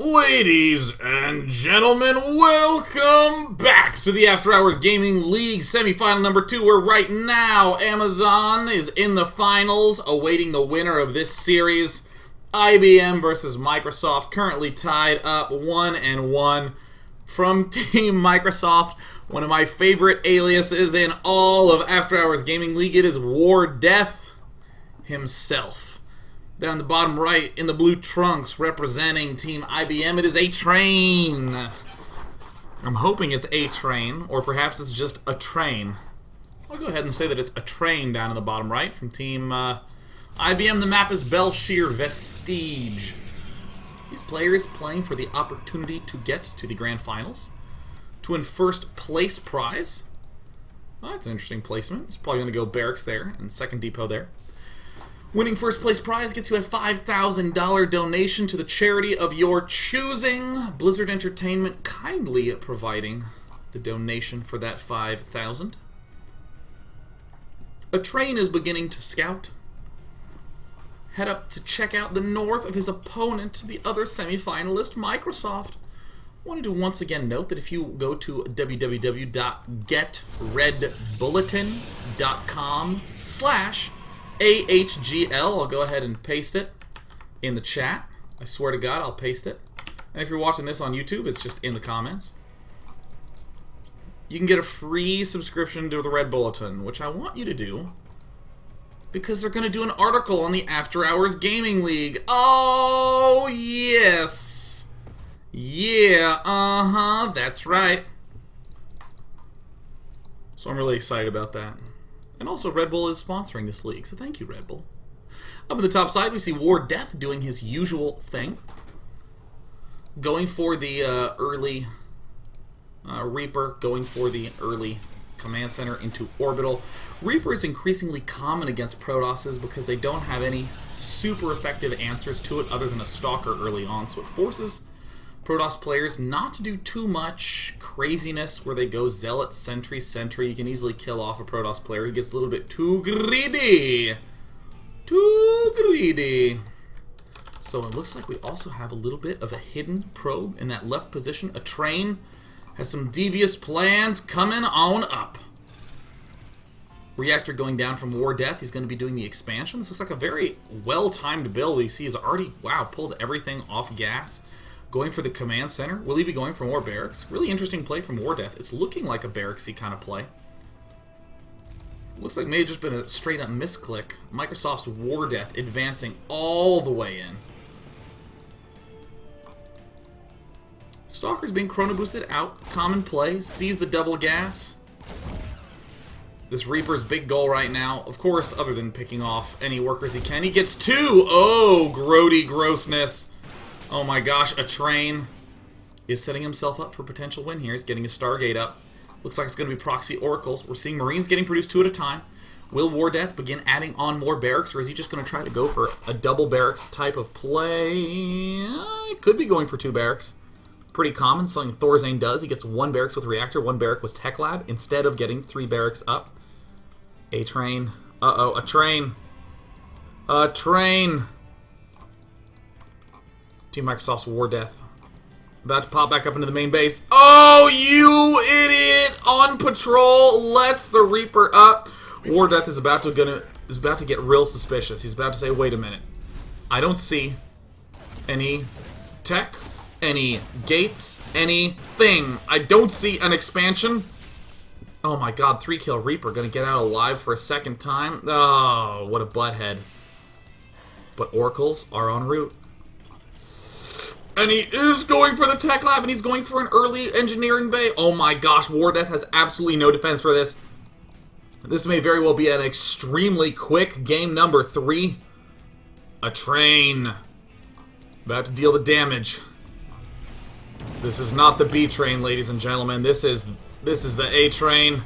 Ladies and gentlemen, welcome back to the After Hours Gaming League semifinal number 2, where right now Amazon is in the finals, awaiting the winner of this series. IBM versus Microsoft, currently tied up 1-1. From Team Microsoft, one of my favorite aliases in all of After Hours Gaming League, it is War Death himself. Down the bottom right, in the blue trunks, representing Team IBM, it is A-Train. I'm hoping it's A-Train, or perhaps it's just a train. I'll go ahead and say that it's a train down in the bottom right from Team IBM. The map is Belshire Vestige. These players playing for the opportunity to get to the grand finals, to win first place prize. Well, that's an interesting placement. It's probably going to go barracks there and second depot there. Winning first place prize gets you a $5,000 donation to the charity of your choosing. Blizzard Entertainment kindly providing the donation for that $5,000. A train is beginning to scout. Head up to check out the north of his opponent, the other semifinalist, Microsoft. Wanted to once again note that if you go to www.getredbulletin.com/AHGL, I'll go ahead and paste it in the chat. I swear to God, I'll paste it. And if you're watching this on YouTube, it's just in the comments. You can get a free subscription to the Red Bulletin, which I want you to do because they're going to do an article on the After Hours Gaming League. Oh, yes. Yeah, that's right. So I'm really excited about that. And also, Red Bull is sponsoring this league, so thank you, Red Bull. Up at the top side, we see War Death doing his usual thing. Going for the early Reaper, going for the early Command Center into Orbital. Reaper is increasingly common against Protosses because they don't have any super effective answers to it other than a Stalker early on, so it forces Protoss players not to do too much craziness where they go Zealot, Sentry, Sentry. You can easily kill off a Protoss player who gets a little bit too greedy. Too greedy. So it looks like we also have a little bit of a hidden probe in that left position. A train has some devious plans coming on up. Reactor going down from War Death. He's going to be doing the expansion. This looks like a very well-timed build. We see he's already, wow, pulled everything off gas. Going for the command center. Will he be going for more barracks? Really interesting play from War Death. It's looking like a barracksy kind of play. Looks like it may have just been a straight-up misclick. Microsoft's War Death advancing all the way in. Stalker's being chrono boosted out. Common play. Sees the double gas. This Reaper's big goal right now, of course, other than picking off any workers he can, he gets 2! Oh, grody grossness. Oh my gosh, a train is setting himself up for potential win here. He's getting his Stargate up. Looks like it's going to be proxy oracles. We're seeing Marines getting produced 2 at a time. Will War Death begin adding on more barracks, or is he just going to try to go for a double barracks type of play? He could be going for 2 barracks. Pretty common, something Thorzane does. He gets 1 barracks with reactor, 1 barrack with tech lab, instead of getting 3 barracks up. A train. Uh-oh, a train. A train. Team Microsoft's War Death. About to pop back up into the main base. Oh, you idiot! On patrol, lets the Reaper up. War Death is about to get real suspicious. He's about to say, wait a minute. I don't see any tech, any gates, anything. I don't see an expansion. Oh my god, 3-kill Reaper gonna get out alive for a second time. Oh, what a butthead. But oracles are en route. And he is going for the tech lab, and he's going for an early engineering bay. Oh my gosh, War Death has absolutely no defense for this. This may very well be an extremely quick game number 3. A train. About to deal the damage. This is not the B train, ladies and gentlemen. This is the A train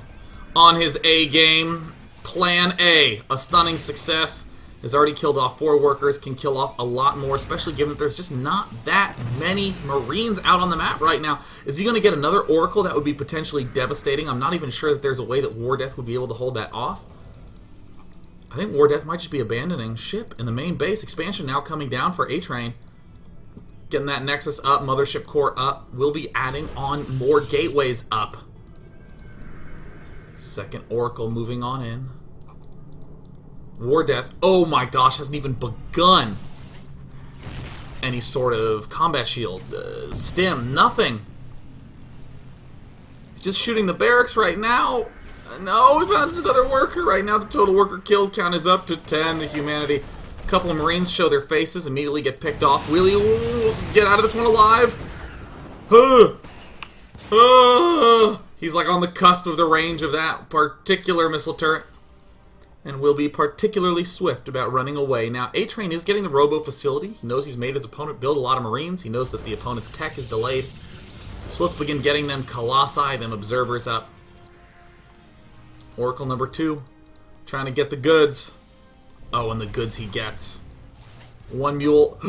on his A game. Plan A. A stunning success. Has already killed off 4 workers, can kill off a lot more, especially given that there's just not that many Marines out on the map right now. Is he going to get another Oracle? That would be potentially devastating. I'm not even sure that there's a way that War Death would be able to hold that off. I think War Death might just be abandoning ship in the main base. Expansion now coming down for A-Train. Getting that Nexus up, Mothership Core up. We'll be adding on more gateways up. Second Oracle moving on in. War Death, oh my gosh, hasn't even begun any sort of combat shield. Stim, nothing. He's just shooting the barracks right now. No, we found another worker. Right now the total worker killed count is up to 10. The humanity. A couple of Marines show their faces, immediately get picked off. Willie, get out of this one alive. He's like on the cusp of the range of that particular missile turret. And will be particularly swift about running away. Now, A-Train is getting the robo facility. He knows he's made his opponent build a lot of Marines. He knows that the opponent's tech is delayed. So let's begin getting them Colossi, them Observers up. Oracle number 2, trying to get the goods. Oh, and the goods he gets. One mule.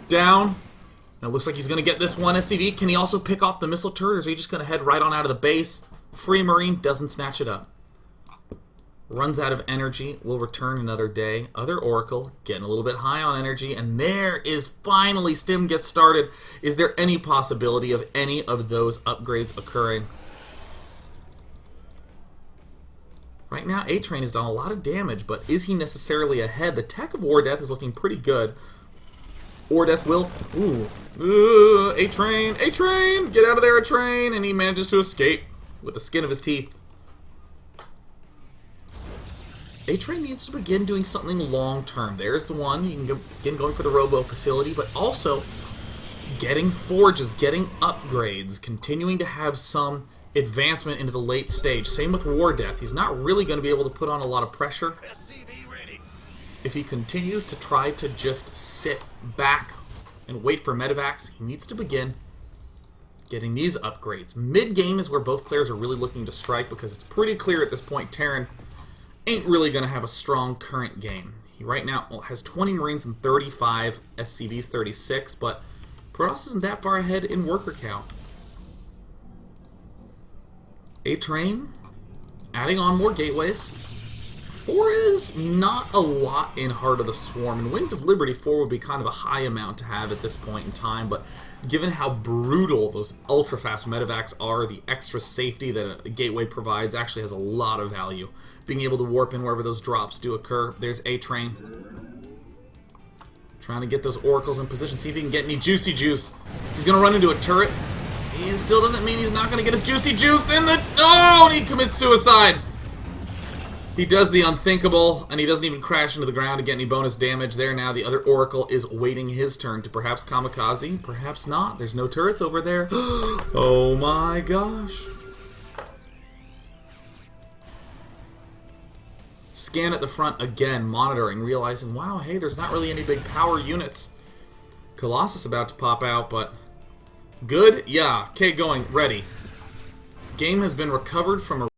Down. Now, it looks like he's going to get this one SCV. Can he also pick off the missile turret, or is he just going to head right on out of the base? Free Marine doesn't snatch it up. Runs out of energy, will return another day. Other Oracle, getting a little bit high on energy, and there is finally Stim gets started. Is there any possibility of any of those upgrades occurring? Right now, A-Train has done a lot of damage, but is he necessarily ahead? The tech of War Death is looking pretty good. War Death will... Ooh. A-Train! A-Train! Get out of there, A-Train! And he manages to escape with the skin of his teeth. A-Train needs to begin doing something long-term. There's the one. You can begin going for the robo facility, but also getting forges, getting upgrades, continuing to have some advancement into the late stage. Same with War Death. He's not really going to be able to put on a lot of pressure if he continues to try to just sit back and wait for medevacs. He needs to begin getting these upgrades. Mid-game is where both players are really looking to strike, because it's pretty clear at this point Terran ain't really going to have a strong current game. He right now has 20 Marines and 35 SCVs, 36, but Protoss isn't that far ahead in worker count. A-Train, adding on more gateways. 4 is not a lot in Heart of the Swarm. In Wings of Liberty, 4 would be kind of a high amount to have at this point in time, but given how brutal those ultra-fast medevacs are, the extra safety that a gateway provides actually has a lot of value. Being able to warp in wherever those drops do occur. There's A-Train. Trying to get those Oracles in position, see if he can get any juicy juice. He's going to run into a turret. He still doesn't mean he's not going to get his juicy juice. Then the... Oh, and he commits suicide. He does the unthinkable, and he doesn't even crash into the ground to get any bonus damage there. Now the other Oracle is waiting his turn to perhaps kamikaze, perhaps not. There's no turrets over there. Oh my gosh. Scan at the front again, monitoring, realizing, wow, hey, there's not really any big power units. Colossus about to pop out, but good? Yeah. Okay, going. Ready. Game has been recovered from a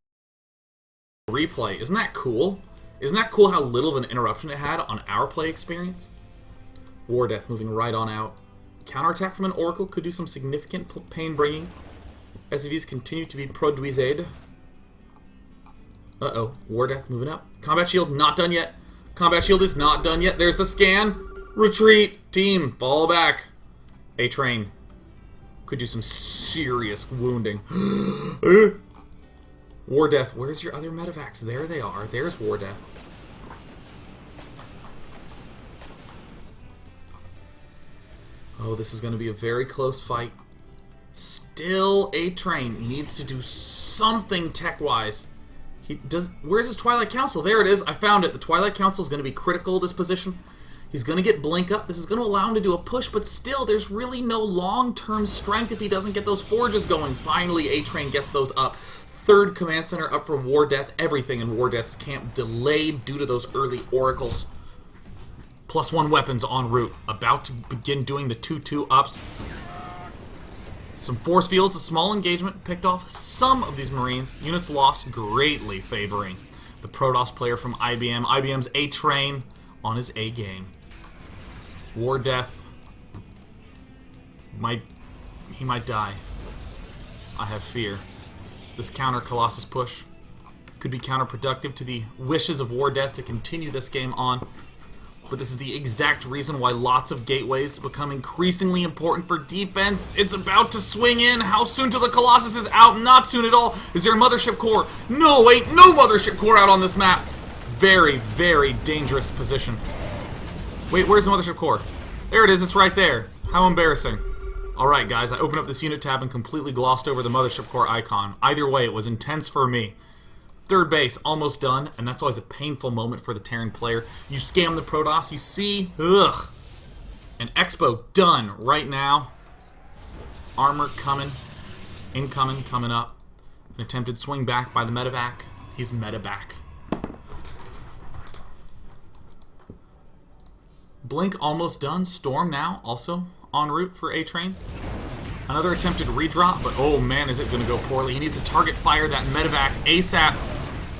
replay. Isn't that cool? Isn't that cool how little of an interruption it had on our play experience? War Death moving right on out. Counterattack from an Oracle could do some significant pain bringing. SCVs continue to be produised. Uh-oh. War Death moving up. Combat Shield not done yet. Combat Shield is not done yet. There's the scan. Retreat. Team. Fall back. A-Train could do some serious wounding. War Death, where's your other medevacs? There they are. There's War Death. Oh, this is going to be a very close fight. Still, A-Train needs to do something tech-wise. He does. Where's his Twilight Council? There it is. I found it. The Twilight Council is going to be critical this position. He's going to get Blink up. This is going to allow him to do a push, but still, there's really no long-term strength if he doesn't get those forges going. Finally, A-Train gets those up. Third command center up for War Death. Everything in War Death's camp delayed due to those early Oracles. +1 weapons en route. About to begin doing the 2-2 ups. Some force fields, a small engagement, picked off some of these Marines. Units lost greatly favoring the Protoss player from IBM. IBM's A-Train on his A-game. War Death. He might die. I have fear. This counter Colossus push could be counterproductive to the wishes of War Death to continue this game on. But this is the exact reason why lots of gateways become increasingly important for defense. It's about to swing in. How soon till the Colossus is out? Not soon at all. Is there a mothership core? No, wait, no mothership core out on this map. Very, very dangerous position. Wait, where's the mothership core? There it is, it's right there. How embarrassing. Alright guys, I opened up this unit tab and completely glossed over the mothership core icon. Either way, it was intense for me. Third base, almost done, and that's always a painful moment for the Terran player. You scam the Protoss, you see, ugh. And Expo done right now. Armor coming, incoming, coming up. An attempted swing back by the medevac. He's medevac. Blink almost done. Storm now, also en route for A-Train. Another attempted redrop, but oh man, is it going to go poorly. He needs to target fire that medevac ASAP.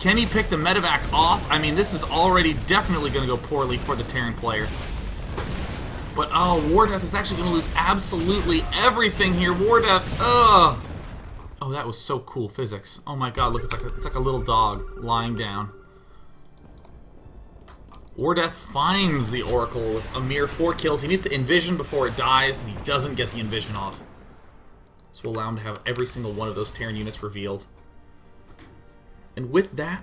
Can he pick the medevac off? I mean, this is already definitely going to go poorly for the Terran player. But oh, War Death is actually going to lose absolutely everything here. War Death, ugh. Oh, that was so cool physics. Oh my god, look, it's like a little dog lying down. War Death finds the Oracle with a mere 4 kills. He needs to envision before it dies, and he doesn't get the envision off. This will allow him to have every single one of those Terran units revealed. And with that,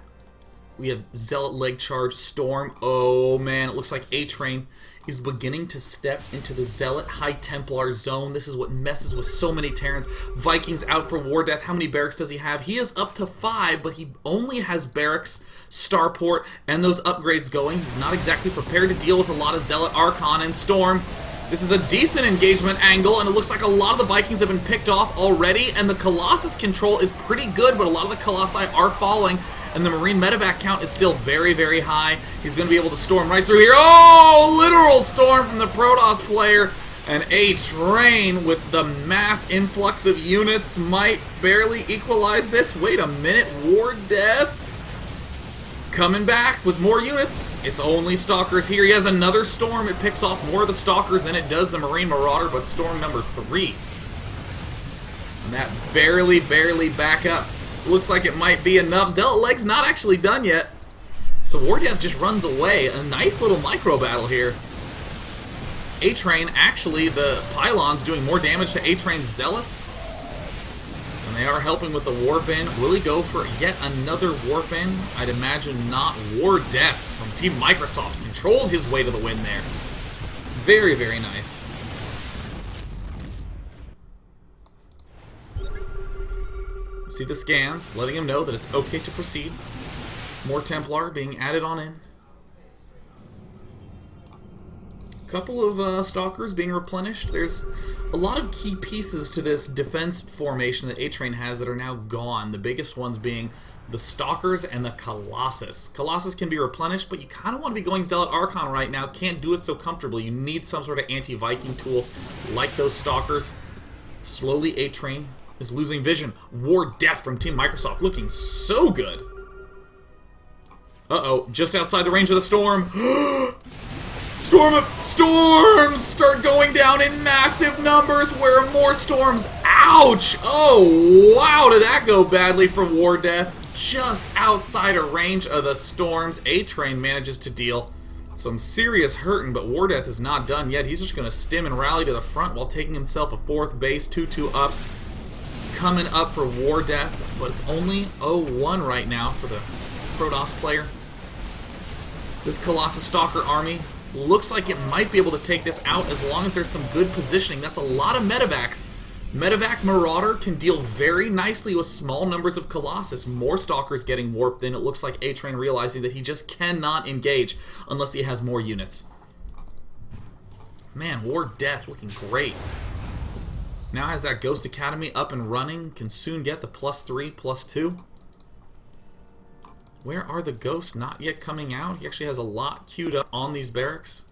we have Zealot Leg Charge, Storm. Oh man, it looks like A-Train is beginning to step into the Zealot High Templar zone. This is what messes with so many Terrans. Vikings out for War Death. How many barracks does he have? He is up to 5, but he only has barracks, starport, and those upgrades going. He's not exactly prepared to deal with a lot of Zealot Archon and Storm. This is a decent engagement angle, and it looks like a lot of the Vikings have been picked off already, and the Colossus control is pretty good, but a lot of the Colossi are falling, and the Marine medevac count is still very, very high. He's going to be able to storm right through here. Oh, literal storm from the Protoss player, and A-Train with the mass influx of units might barely equalize this. Wait a minute, War Death coming back with more units. It's only Stalkers here. He has another Storm. It picks off more of the Stalkers than it does the Marine Marauder, but Storm number 3. And that barely back up. Looks like it might be enough. Zealot Leg's not actually done yet. So War Death just runs away. A nice little micro battle here. A-Train, actually, the pylons doing more damage to A-Train's Zealots. And they are helping with the warp in. Will he go for yet another warp in? I'd imagine not. War Death from Team Microsoft controlled his way to the win there. Very, very nice. See the scans, letting him know that it's okay to proceed. More Templar being added on in. Couple of Stalkers being replenished. There's a lot of key pieces to this defense formation that A-Train has that are now gone. The biggest ones being the Stalkers and the Colossus. Colossus can be replenished, but you kind of want to be going Zealot Archon right now. Can't do it so comfortably. You need some sort of anti-Viking tool like those Stalkers. Slowly A-Train is losing vision. War Death from Team Microsoft looking so good. Uh-oh, just outside the range of the Storm. Storms start going down in massive numbers. Where are more storms? Ouch! Oh, wow, did that go badly for War Death? Just outside of range of the storms, A-Train manages to deal some serious hurting, but War Death is not done yet. He's just going to stim and rally to the front while taking himself a 4th base. 2-2 ups coming up for War Death, but it's only 0-1 right now for the Protoss player. This Colossus Stalker army looks like it might be able to take this out as long as there's some good positioning. That's a lot of medevacs. Medevac Marauder can deal very nicely with small numbers of Colossus. More Stalkers getting warped in. It looks like A-Train realizing that he just cannot engage unless he has more units. Man, War Death looking great. Now has that Ghost Academy up and running. Can soon get the +3, +2. Where are the ghosts not yet coming out? He actually has a lot queued up on these barracks.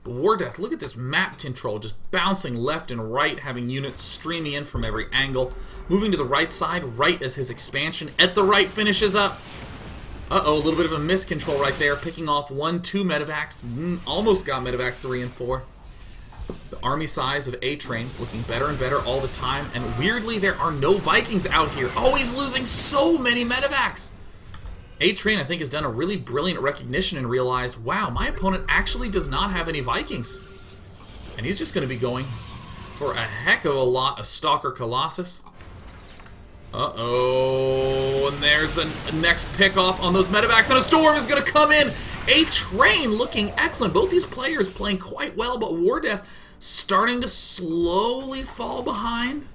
War Death, look at this map control, just bouncing left and right, having units streaming in from every angle. Moving to the right side, right as his expansion at the right finishes up. Uh-oh, a little bit of a miscontrol right there, picking off 1-2 medevacs. Almost got medevac 3 and 4. The army size of A-Train looking better and better all the time, and weirdly there are no Vikings out here. Oh, he's losing so many medevacs. A-Train, I think, has done a really brilliant recognition and realized, wow, my opponent actually does not have any Vikings. And he's just going to be going for a heck of a lot of Stalker Colossus. Uh-oh, and there's a next pick-off on those medevacs, and a Storm is going to come in. A-Train looking excellent. Both these players playing quite well, but War Death starting to slowly fall behind.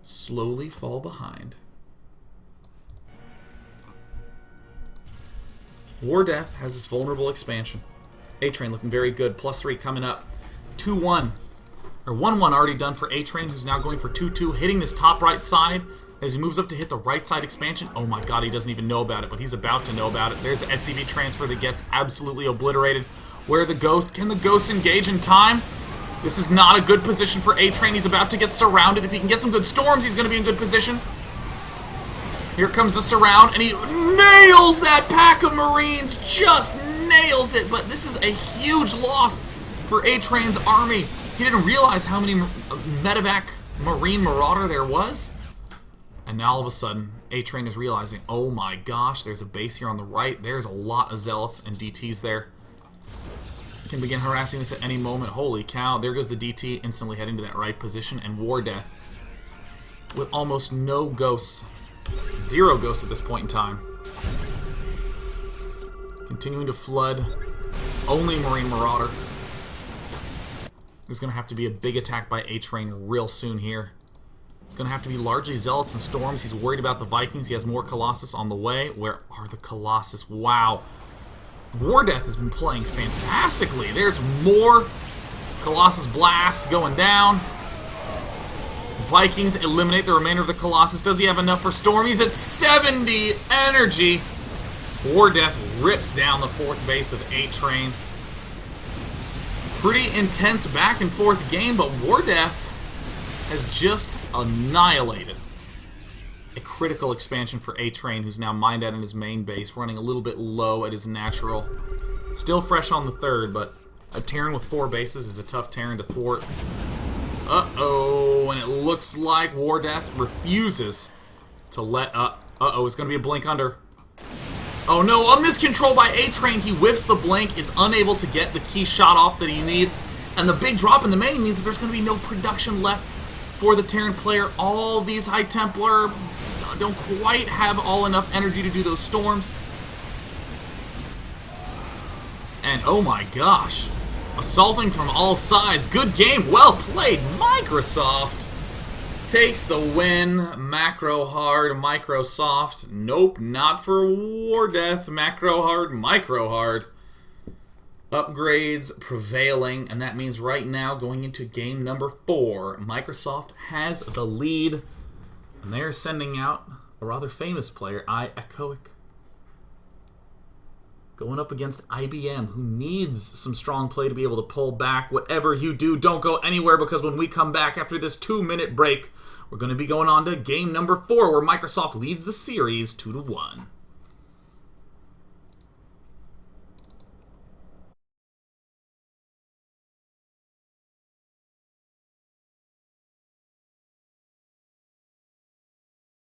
Slowly fall behind. War Death has his vulnerable expansion. A-Train looking very good. +3 coming up. 2-1. Or 1-1 already done for A-Train, who's now going for 2-2, hitting this top right side as he moves up to hit the right side expansion. Oh my god, he doesn't even know about it, but he's about to know about it. There's the SCV transfer that gets absolutely obliterated. Where are the ghosts? Can the ghosts engage in time? This is not a good position for A-Train. He's about to get surrounded. If he can get some good storms, he's going to be in good position. Here comes the surround, and he nails that pack of Marines. Just nails it, but this is a huge loss for A-Train's army. He didn't realize how many medevac Marine Marauder there was. And now all of a sudden, A-Train is realizing, oh my gosh, there's a base here on the right. There's a lot of Zealots and DTs there. Can begin harassing this at any moment. Holy cow, there goes the DT, instantly heading to that right position. And War Death, with almost no ghosts. 0 ghosts at this point in time. Continuing to flood. Only Marine Marauder. There's going to have to be a big attack by A-Train real soon here. It's going to have to be largely Zealots and Storms. He's worried about the Vikings. He has more Colossus on the way. Where are the Colossus? Wow. War Death has been playing fantastically. There's more Colossus blasts going down. Vikings eliminate the remainder of the Colossus. Does he have enough for Storm? He's at 70 energy. War Death rips down the 4th base of A-Train. Pretty intense back and forth game, but War Death has just annihilated a critical expansion for A-Train, who's now mined out in his main base, running a little bit low at his natural. Still fresh on the 3rd, but a Terran with 4 bases is a tough Terran to thwart. Uh-oh, and it looks like War Death refuses to let up. Uh-oh, it's going to be a blink under. Oh no, a miscontrol by A-Train. He whiffs the blink, is unable to get the key shot off that he needs. And the big drop in the main means that there's going to be no production left for the Terran player. All these High Templar don't quite have all enough energy to do those storms. And oh my gosh, assaulting from all sides. Good game, well played. Microsoft takes the win. Macro hard, Microsoft. Nope, not for War Death. Macro hard, micro hard. Upgrades prevailing, and that means right now, going into game number 4, Microsoft has the lead, and they're sending out a rather famous player, Echoic, going up against IBM, who needs some strong play to be able to pull back. Whatever you do, don't go anywhere, because when we come back after this 2-minute break, we're going to be going on to game number 4, where Microsoft leads the series 2-1.